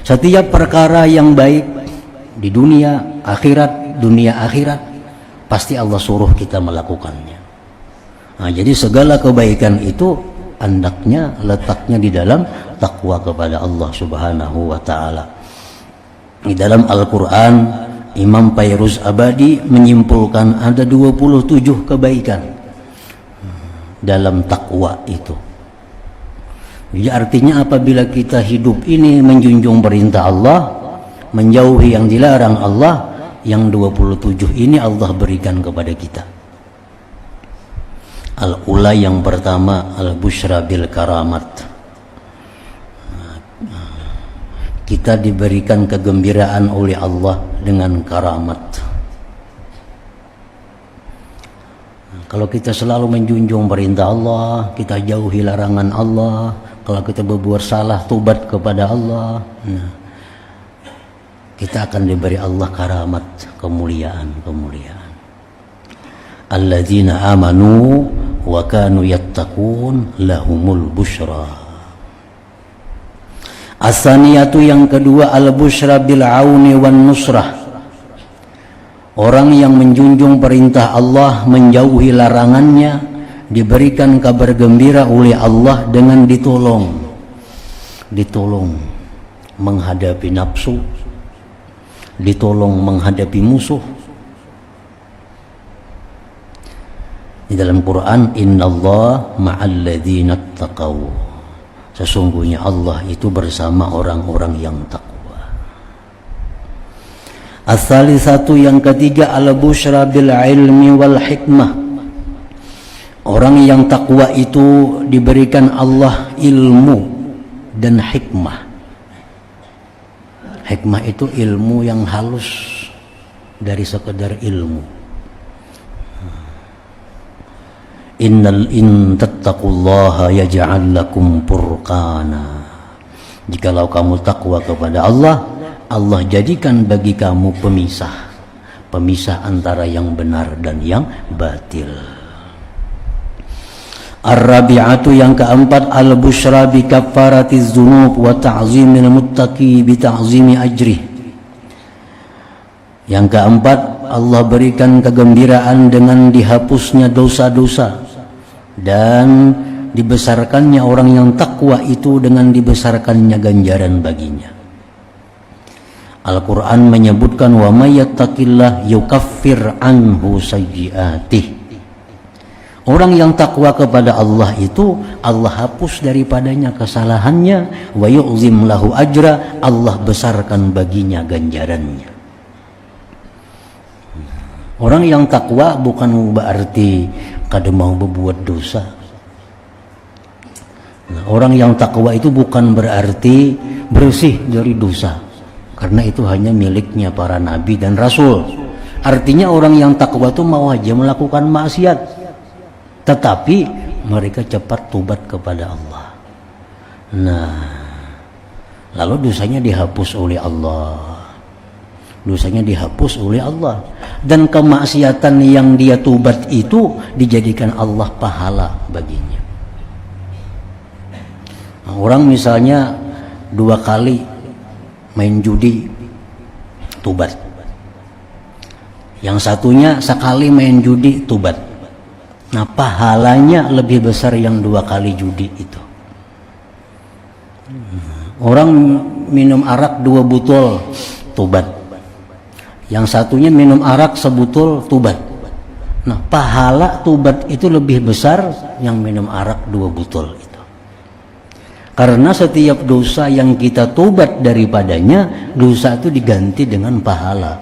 Setiap perkara yang baik di dunia akhirat pasti Allah suruh kita melakukannya. Nah, jadi segala kebaikan itu hendaknya letaknya di dalam takwa kepada Allah Subhanahu wa taala. Di dalam Al-Qur'an Imam Fairuz Abadi menyimpulkan ada 27 kebaikan dalam takwa itu. Jadi artinya apabila kita hidup ini menjunjung perintah Allah, menjauhi yang dilarang Allah, yang 27 ini Allah berikan kepada kita. Al-ula yang pertama al-busyra bil karamat. Kita diberikan kegembiraan oleh Allah dengan karamat. Kalau kita selalu menjunjung perintah Allah, kita jauhi larangan Allah, kalau kita berbuat salah tobat kepada Allah, kita akan diberi Allah karamat, kemuliaan. Alladzina amanu wa kanu yattaqun lahumul busyra. As-saniyatu yang kedua al-busyra bil auni wan nusrah. Orang yang menjunjung perintah Allah, menjauhi larangannya, diberikan kabar gembira oleh Allah dengan ditolong menghadapi nafsu, ditolong menghadapi musuh. Di dalam Quran, innallaha ma'al ladzina taqaw. Sesungguhnya Allah itu bersama orang-orang yang takwa. As-salisatu yang ketiga al-busyra bil ilmi wal hikmah. Orang yang takwa itu diberikan Allah ilmu dan hikmah. Hikmah itu ilmu yang halus dari sekedar ilmu. In tattaqullaha yaj'al lakum furqana. Jikalau kamu takwa kepada Allah, Allah jadikan bagi kamu pemisah antara yang benar dan yang batil. Ar-rabi'atu yang keempat al-busyra bi kafaratiz dzunub wa ta'zimil muttaqi bi ta'zimi ajrih. Yang keempat, Allah berikan kegembiraan dengan dihapusnya dosa-dosa dan dibesarkannya orang yang takwa itu dengan dibesarkannya ganjaran baginya. Al-Quran menyebutkan wa may yattaqillah yukaffir anhu sayyi'atih. Orang yang takwa kepada Allah itu Allah hapus daripadanya kesalahannya, wa yu'zim lahu ajra, Allah besarkan baginya ganjarannya. Orang yang takwa bukan berarti kada mau berbuat dosa. Orang yang takwa itu bukan berarti bersih dari dosa, karena itu hanya miliknya para nabi dan rasul. Artinya orang yang takwa itu mau aja melakukan maksiat, tetapi mereka cepat tobat kepada Allah. Nah, lalu dosanya dihapus oleh Allah. Dosanya dihapus oleh Allah. Dan kemaksiatan yang dia tobat itu dijadikan Allah pahala baginya. Nah, orang misalnya 2 kali main judi, tobat. Yang satunya sekali main judi, tobat. Nah, pahalanya lebih besar yang 2 kali judi itu. Orang minum arak 2 botol, tobat. Yang satunya minum arak sebutul, tobat. Nah, pahala tobat itu lebih besar yang minum arak 2 botol itu. Karena setiap dosa yang kita tobat daripadanya, dosa itu diganti dengan pahala.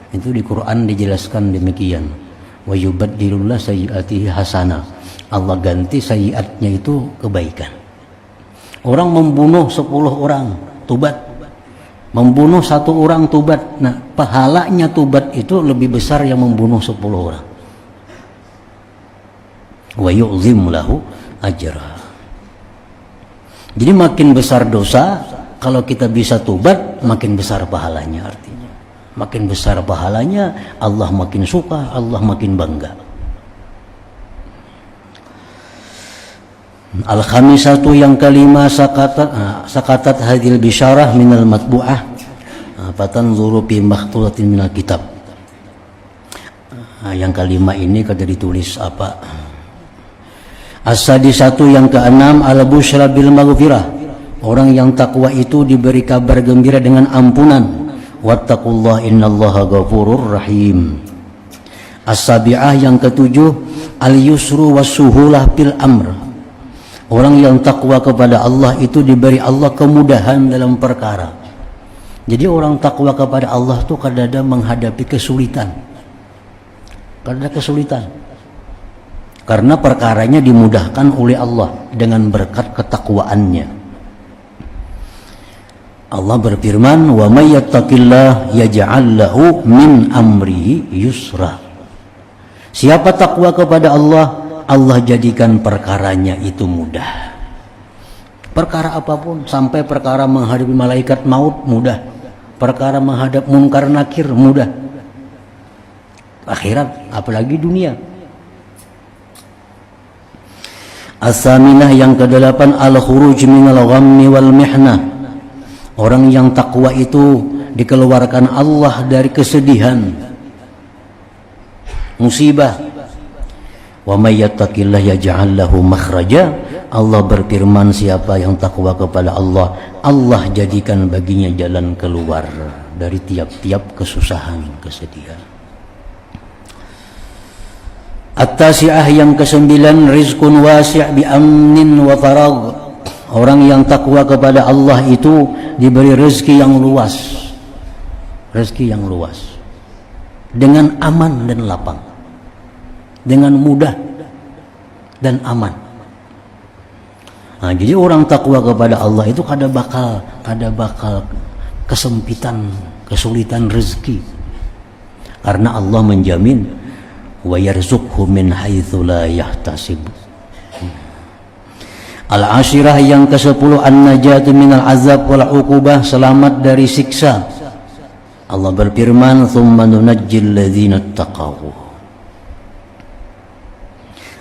Itu di Quran dijelaskan demikian. Wa yubaddilullah sayyi'atihi hasanah. Allah ganti sayyi'atnya itu kebaikan. Orang membunuh 10 orang, tobat. Membunuh 1 orang, tobat. Nah, pahalanya tobat itu lebih besar yang membunuh 10 orang. Wa yu'zim lahu ajra. Jadi makin besar dosa, kalau kita bisa tobat, makin besar pahalanya artinya. Makin besar pahalanya, Allah makin suka, Allah makin bangga. Al-khamisatu yang kelima sakatat hadil bisyarah minal matbu'ah fatanzuru fi makhtulatin minal kitab. Yang kelima ini kada ditulis apa. As-sadisatu yang keenam al-busyra bil maghfirah. Orang yang takwa itu diberi kabar gembira dengan ampunan. Wattaqullah innallaha ghafurur rahim. As-sabi'ah yang ketujuh al-yusru was-suhulah fil amr. Orang yang takwa kepada Allah itu diberi Allah kemudahan dalam perkara. Jadi orang takwa kepada Allah itu kadang-kadang menghadapi kesulitan. Kadang kesulitan. Karena perkaranya dimudahkan oleh Allah dengan berkat ketakwaannya. Allah berfirman, "Wa may yattaqillah yaj'al lahu min amrihi yusra." Siapa takwa kepada Allah, Allah jadikan perkaranya itu mudah. Perkara apapun, sampai perkara menghadapi malaikat maut mudah, perkara menghadap munkar nakir mudah. Akhirat apalagi dunia. As-saminah yang kedelapan al-khuruj minal ghammi wal mihnah. Orang yang takwa itu dikeluarkan Allah dari kesedihan, musibah. Wa may yattaqillah yaj'al lahu makhraja. Allah berfirman, siapa yang takwa kepada Allah, Allah jadikan baginya jalan keluar dari tiap-tiap kesusahan, kesedihan. At-tasi'ah yang kesembilan rizqun wasi' bi amnin wa faragh. Orang yang takwa kepada Allah itu diberi rezeki yang luas. Rezeki yang luas dengan aman dan lapang, dengan mudah dan aman. Nah, jadi orang takwa kepada Allah itu kada bakal kesempitan, kesulitan rezeki. Karena Allah menjamin wa yarzuqhu min haitsu la yahtasib. Al-ashirah yang ke-10 an-najatu minal azab wal uqubah, selamat dari siksa. Allah berfirman, "Tsumma nunajjil ladzina taqaw."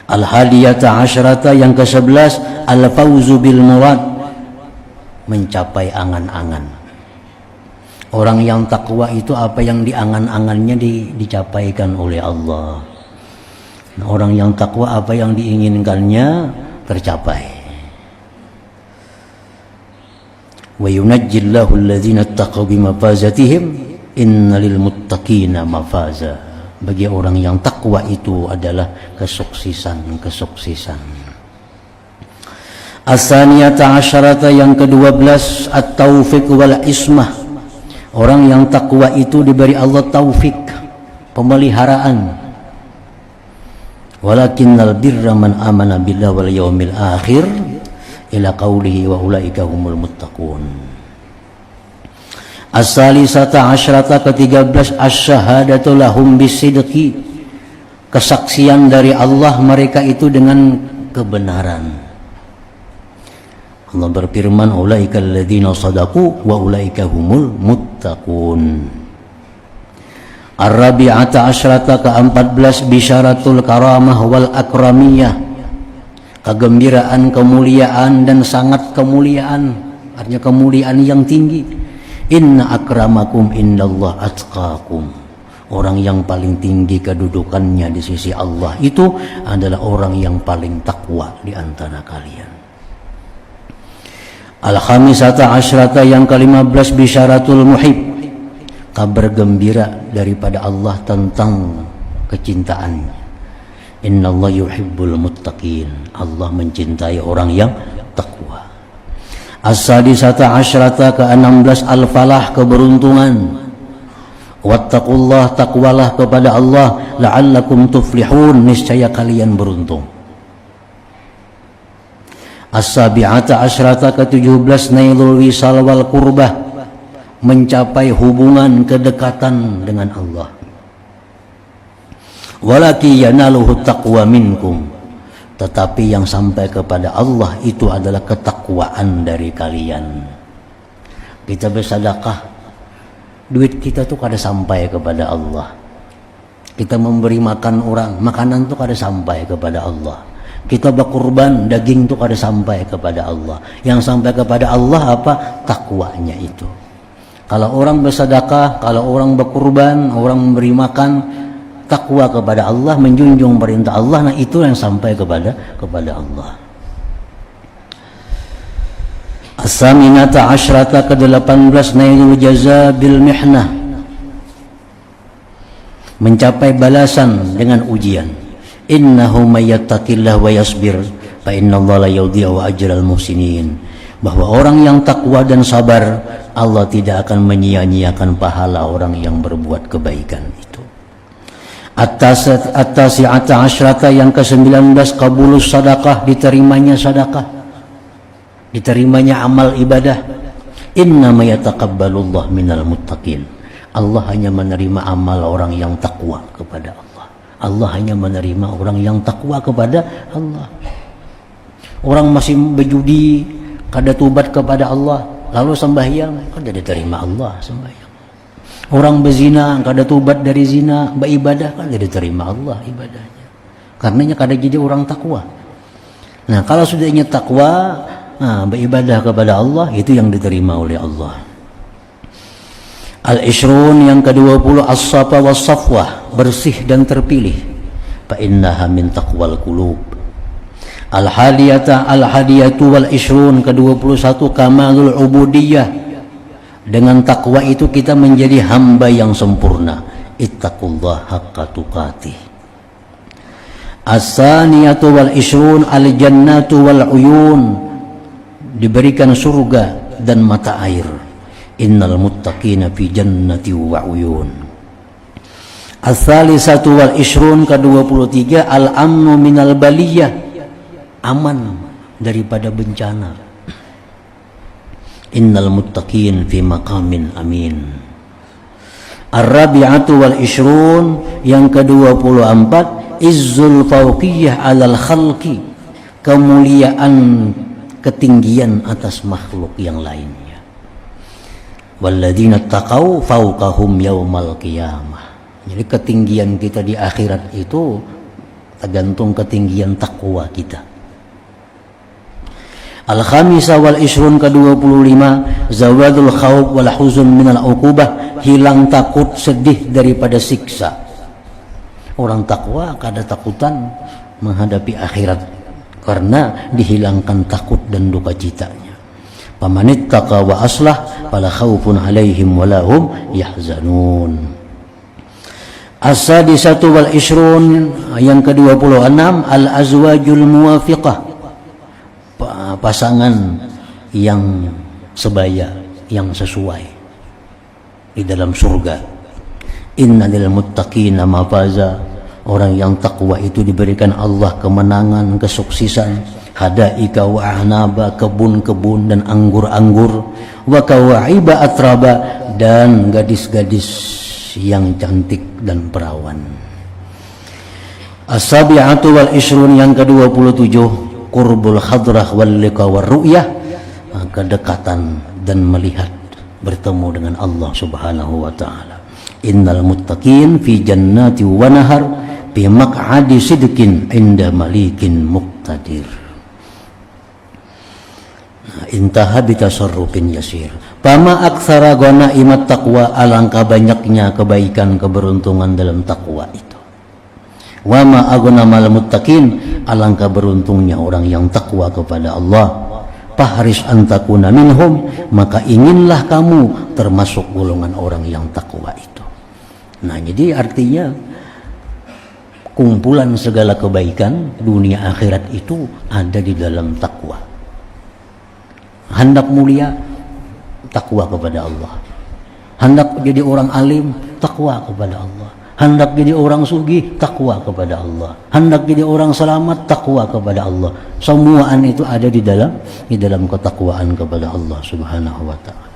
Al-hadiyata asyrata yang ke-11 al-fawzu bil murad, mencapai angan-angan. Orang yang takwa itu apa yang diangan-angannya dicapaikan oleh Allah. Orang yang takwa apa yang diinginkannya tercapai. Wa yunajjillahu alladzina taqaw bimafazatihim innalil muttaqina mafaza. Bagi orang yang takwa itu adalah kesuksesan. As-saniyata asyarata yang ke-12 at-taufiq wal ismah. Orang yang takwa itu diberi Allah taufik, pemeliharaan. Walakinnal birra man amana billahi wal yawmil akhir ila qaulihi wa ulaika humul muttaqun. As-salisata asyrata ke-13 asyhadatu lahum bisidqi. Kesaksian dari Allah mereka itu dengan kebenaran. Allah berfirman, ulaika alladzina shadaqu wa ulaika humul muttaqun. Ar-rabi'ata asyrata ke-14 bisyaratul karamah wal akramiyah. Kegembiraan, kemuliaan dan sangat kemuliaan, artinya kemuliaan yang tinggi. Inna akramakum indallah atqakum. Orang yang paling tinggi kedudukannya di sisi Allah itu adalah orang yang paling takwa di antara kalian. Al-khamisata asyrata yang ke-15 bisyaratul muhib. Kabar gembira daripada Allah tentang kecintaannya. Innallaha yuhibbul muttaqin. Allah mencintai orang yang takwa. As-sadisata asyrata ke-16 al-falah, keberuntungan. Wattaqullah, takwalah kepada Allah, la'allakum tuflihun, niscaya kalian beruntung. As-sabi'ata asyrata ke-17 nailul wisal wal qurbah, mencapai hubungan kedekatan dengan Allah. Walaki yanaluhu taqwa minkum, tetapi yang sampai kepada Allah itu adalah ketakwaan dari kalian. Kita bersedekah, duit kita tuh kada sampai kepada Allah. Kita memberi makan orang, makanan tuh kada sampai kepada Allah. Kita berkurban, daging itu kada sampai kepada Allah. Yang sampai kepada Allah apa? Takwanya itu. Kalau orang bersedekah, kalau orang berkurban, orang memberi makan, takwa kepada Allah, menjunjung perintah Allah, nah itu yang sampai kepada Allah. As-saminata asyrata ke-18 nailul jaza bil mihnah, mencapai balasan dengan ujian. Innahu may yattaqillah wa yasbir fa innallaha la yudhi'u ajral muhsinin, bahwa orang yang takwa dan sabar, Allah tidak akan menyia-nyiakan pahala orang yang berbuat kebaikan itu. At-tasi'ata asyrata yang ke-19 qabulus sadaqah, diterimanya sedekah, diterimanya amal ibadah. Innama yataqabbalullah minal muttaqin, Allah hanya menerima amal orang yang takwa kepada Allah. Allah hanya menerima orang yang takwa kepada Allah. Orang masih berjudi, kada tubat kepada Allah, lalu sembahyang, kada diterima Allah sembahyang. Orang berzina, kada tubat dari zina, beribadah, kada diterima Allah ibadahnya. Karenanya kada jadi orang takwa. Nah, kalau sudahnya takwa, beribadah kepada Allah, itu yang diterima oleh Allah. Al-ishrun yang ke-20 as-safa was-safwah, bersih dan terpilih. Fa innaha min taqwal qulub. Al-hadiyatu wal ishrun ke-21 kamalul ubudiyah, dengan takwa itu kita menjadi hamba yang sempurna. Ittaqullah haqqa tuqatih. As-saniyatu wal ishrun al-jannatu wal uyun, diberikan surga dan mata air. Innal muttaqina fi jannati wa uyun. As-salisatu wal ishrun ke-23 al-amnu minal baliyah, aman daripada bencana. Innal muttaqin fi maqamin amin. Ar-rabi'atu wal ishrun yang ke-24 izzul fawqiyah alal khalqi, kemuliaan ketinggian atas makhluk yang lainnya. Walladzina taqau fawqahum yaumal qiyamah. Jadi ketinggian kita di akhirat itu tergantung ketinggian takwa kita. Al-khamisah wal ishrun ke-25 zawadul khawf wal huzun minal uqubah, hilang takut sedih daripada siksa. Orang takwa kada takutan menghadapi akhirat karena dihilangkan takut dan duka citanya. Pamanittaqa wa aslah fala khaufun alaihim wala hum yahzanun. As-sadisatu wal ishrun yang ke-26 al-azwajul muwafiqah, pasangan yang sebaya, yang sesuai di dalam surga. Innal muttaqina mafaza, orang yang takwa itu diberikan Allah kemenangan, kesuksesan. Hadaika wa ahnaba, kebun-kebun dan anggur-anggur. Wa kawaiba atraba, dan gadis-gadis yang cantik dan perawan. As-sabi'atu wal ishrun yang ke-27 qurbul hadrah wal liqa war ru'yah, kedekatan dan melihat, bertemu dengan Allah Subhanahu wa taala. Innal muttaqin fi jannati wa nahar bi maq'adi sidqin 'inda malikin muqtadir. Intaha bitasarrufin yasir. Pama aktsara ghanaimat taqwa, alangkah banyaknya kebaikan keberuntungan dalam takwa itu. Wa ma aghnamal muttaqin, alangkah beruntungnya orang yang takwa kepada Allah. Fahris antakuna minhum, maka inginlah kamu termasuk golongan orang yang takwa itu. Nah, jadi artinya kumpulan segala kebaikan dunia akhirat itu ada di dalam takwa. Hendak mulia, takwa kepada Allah. Hendak jadi orang alim, takwa kepada Allah. Hendak jadi orang sugih, takwa kepada Allah. Hendak jadi orang selamat, takwa kepada Allah. Semuaan itu ada di dalam ketakwaan kepada Allah Subhanahu wa ta'ala.